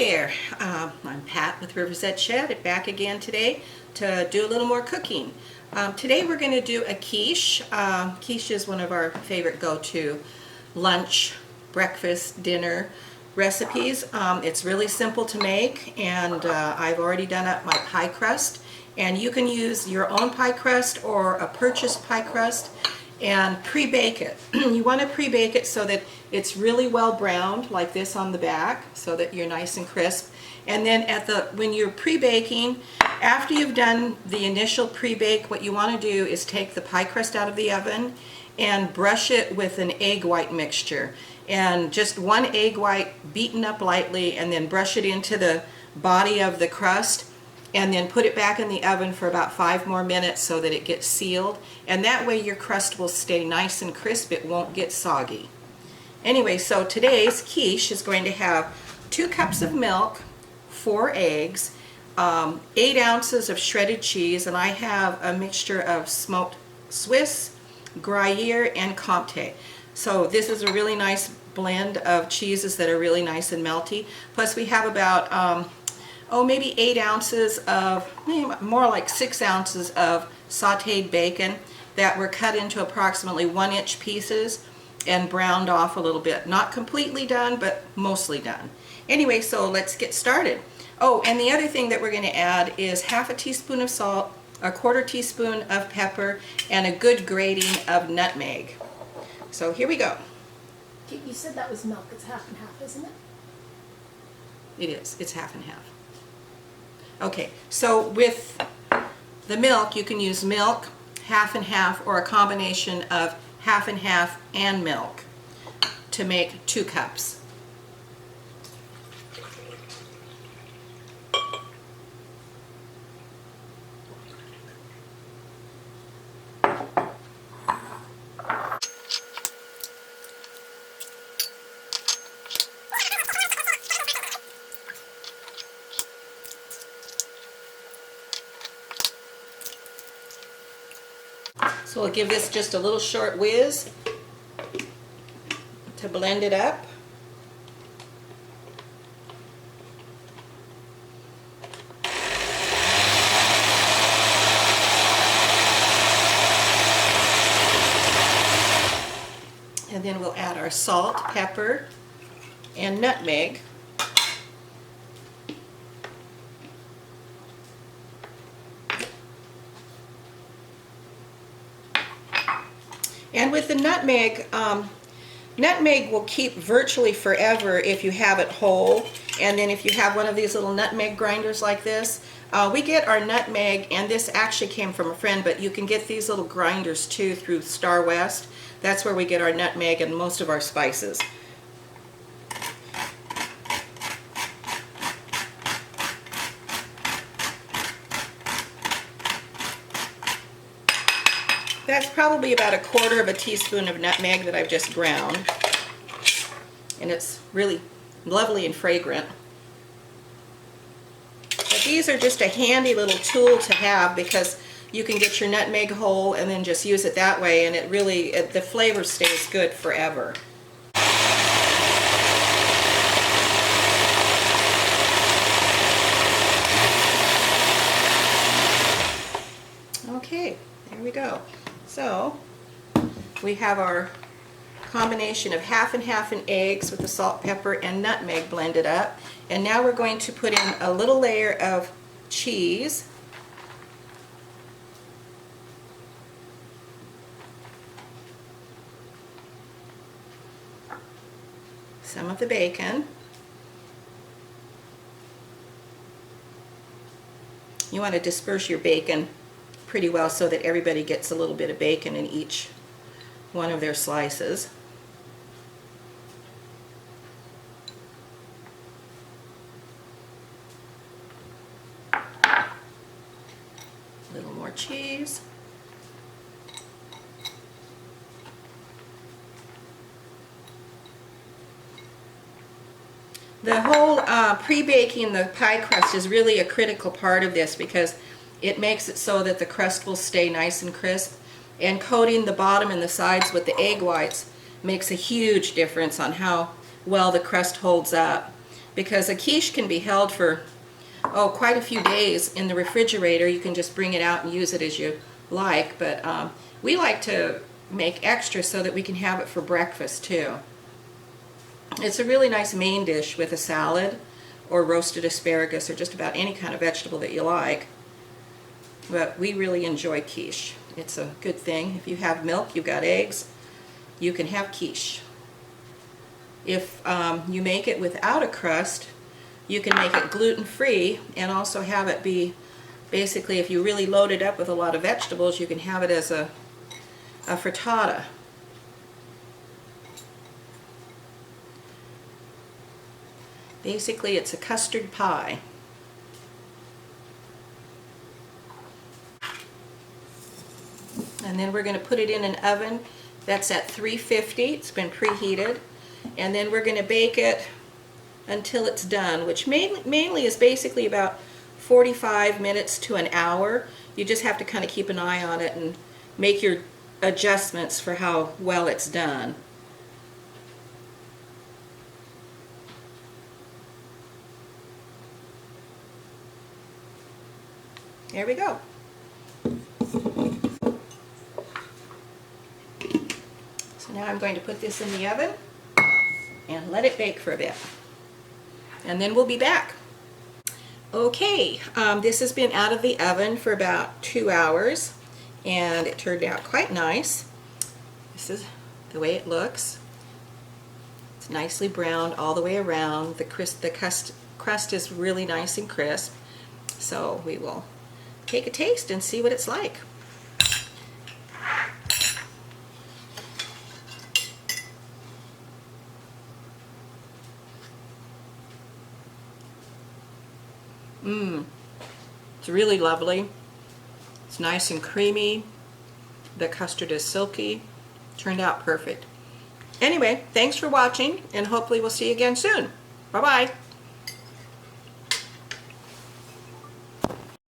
there, I'm Pat with Riverside Shed, back again today to do a little more cooking. Today we're going to do a quiche. Quiche is one of our favorite go-to lunch, breakfast, dinner recipes. It's really simple to make, and I've already done up my pie crust. And you can use your own pie crust or a purchased pie crust and pre-bake it. You want to pre-bake it so that it's really well browned like this on the back, so that you're nice and crisp. And then when you're pre-baking, after you've done the initial pre-bake, what you want to do is take the pie crust out of the oven and brush it with an egg white mixture. And just one egg white beaten up lightly, and then brush it into the body of the crust, and then put it back in the oven for about 5 more minutes so that it gets sealed. And that way your crust will stay nice and crisp. It won't get soggy. Anyway, so today's quiche is going to have 2 cups of milk, 4 eggs, 8 ounces of shredded cheese, and I have a mixture of smoked Swiss, Gruyere, and Comté. So this is a really nice blend of cheeses that are really nice and melty. Plus we have about maybe 8 ounces of, more like 6 ounces of sauteed bacon that were cut into approximately 1-inch pieces and browned off a little bit. Not completely done, but mostly done. Anyway, so let's get started. Oh, and the other thing that we're going to add is half a teaspoon of salt, a 1/4 teaspoon of pepper, and a good grating of nutmeg. So here we go. You said that was milk. It's half and half, isn't it? It is. It's half and half. Okay, so with the milk, you can use milk, half and half, or a combination of half and half and milk to make 2 cups. So we'll give this just a little short whiz to blend it up. And then we'll add our salt, pepper, and nutmeg. And with the nutmeg, nutmeg will keep virtually forever if you have it whole. And then if you have one of these little nutmeg grinders like this, we get our nutmeg, and this actually came from a friend, but you can get these little grinders too through Star West. That's where we get our nutmeg and most of our spices. That's probably about a 1/4 teaspoon of nutmeg that I've just ground. And it's really lovely and fragrant. But these are just a handy little tool to have, because you can get your nutmeg whole and then just use it that way, and it really, the flavor stays good forever. Okay, there we go. So we have our combination of half and half and eggs with the salt, pepper, and nutmeg blended up. And now we're going to put in a little layer of cheese. Some of the bacon. You want to disperse your bacon pretty well so that everybody gets a little bit of bacon in each one of their slices. A little more cheese. The whole pre-baking the pie crust is really a critical part of this, because it makes it so that the crust will stay nice and crisp, and coating the bottom and the sides with the egg whites makes a huge difference on how well the crust holds up. because a quiche can be held for quite a few days in the refrigerator. You can just bring it out and use it as you like, but we like to make extra so that we can have it for breakfast too. It's a really nice main dish with a salad or roasted asparagus or just about any kind of vegetable that you like. But we really enjoy quiche. It's a good thing. If you have milk, you've got eggs, you can have quiche. If you make it without a crust, you can make it gluten-free and also have it be, basically, if you really load it up with a lot of vegetables, you can have it as a frittata. Basically, it's a custard pie. And then we're going to put it in an oven that's at 350. It's been preheated. And then we're going to bake it until it's done, which mainly is basically about 45 minutes to an hour. You just have to kind of keep an eye on it and make your adjustments for how well it's done. There we go. So now I'm going to put this in the oven and let it bake for a bit. And then we'll be back. Okay, this has been out of the oven for about 2 hours and it turned out quite nice. This is the way it looks. It's nicely browned all the way around. The crust is really nice and crisp. So we will take a taste and see what it's like. It's really lovely. It's nice and creamy. The custard is silky. Turned out perfect. Anyway, thanks for watching, and hopefully we'll see you again soon. Bye-bye.